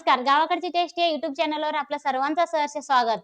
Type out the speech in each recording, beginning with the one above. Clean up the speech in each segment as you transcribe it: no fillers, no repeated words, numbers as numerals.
नमस्कार. गावाकडची टेस्ट या YouTube चॅनलवर आपलं सर्वांचं सहर्ष स्वागत.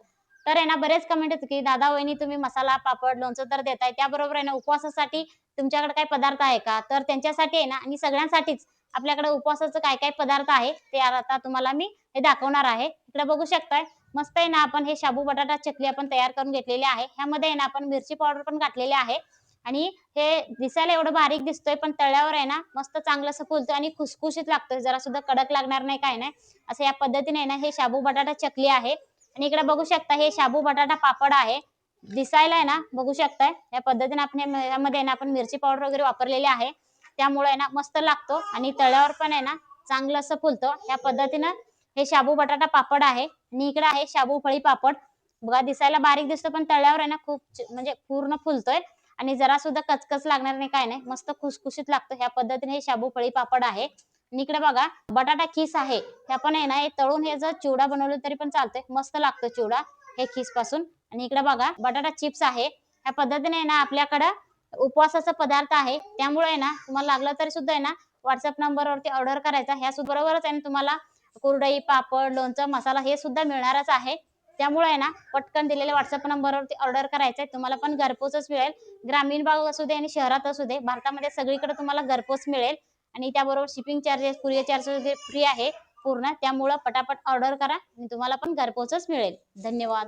तर आहे ना, बरेच कमेंट येतात, की "दादा, वहिनी तुम्ही मसाला, पापड, लोणचं तर देताय. त्याबरोबर आहे ना, उपवासासाठी तुमच्याकडे काही पदार्थ आहे का?" तर त्यांच्यासाठी आहे ना आणि सगळ्यांसाठीच आपल्याकडे उपवासाचे काय-काय पदार्थ आहे, ते आता तुम्हाला मी हे दाखवणार आहे. इकडे बघू शकताय, मस्त आहे ना, आपण हे शाबू बटाटा चकली आपण तयार करून घेतलेली आहे. ह्यामध्ये आहे ना, आपण मिरची पावडर पण घातलेली आहे आणि हे दिसायला एवढं बारीक दिसतोय, पण तळल्यावर आहे ना, मस्त चांगलं असं फुलतोय आणि खुसखुशीत लागतोय. जरा सुद्धा कडक लागणार नाही, काय नाही. असं या पद्धतीने आहे ना, हे शाबू बटाटा चकली आहे आणि इकडे बघू शकता हे शाबू बटाटा पापड आहे. दिसायला आहे ना, बघू शकताय या पद्धतीने आपण यामध्ये आहे ना, आपण मिरची पावडर वगैरे वापरलेली आहे. त्यामुळे आहे ना, मस्त लागतो आणि तळल्यावर पण आहे ना, चांगलं असं फुलतं. या पद्धतीनं हे शाबू बटाटा पापड आहे आणि इकडे आहे शाबू फळी पापड. बघा दिसायला बारीक दिसतो, पण तळल्यावर आहे ना, खूप म्हणजे पूर्ण फुलतोय आणि जरा सुद्धा कचकच लागणार नाही, काय नाही. मस्त खुसखुशीत लागतं. ह्या पद्धतीने हे शाबू फळी पापड आहे आणि इकडे बघा बटाटा खीस आहे. हे पण आहे ना, हे तळून हे जर चिवडा बनवलं तरी पण चालतंय. मस्त लागतो चिवडा हे खीसपासून. आणि इकडे बघा बटाटा चिप्स आहे. ह्या पद्धतीने आहे ना, आपल्याकडं उपवासाचा पदार्थ आहे. त्यामुळे आहे ना, तुम्हाला लागलं तरी सुद्धा आहे ना, WhatsApp नंबरवरती ऑर्डर करायचा. बरोबरच आहे ना, तुम्हाला कुरडई, पापड, लोणचं, मसाला हे सुद्धा मिळणारच आहे. त्यामुळे आहे ना, पटकन दिलेल्या WhatsApp नंबरवरती ऑर्डर करायचंय. तुम्हाला पण घरपोचच मिळेल. ग्रामीण भाग असू दे आणि शहरात असू दे, भारतामध्ये सगळीकडे तुम्हाला घरपोच मिळेल आणि त्याबरोबर शिपिंग चार्जेस, कुरिअर चार्जेस वगैरे फ्री आहे पूर्ण. त्यामुळं पटापट ऑर्डर करा आणि तुम्हाला पण घरपोचच मिळेल. धन्यवाद.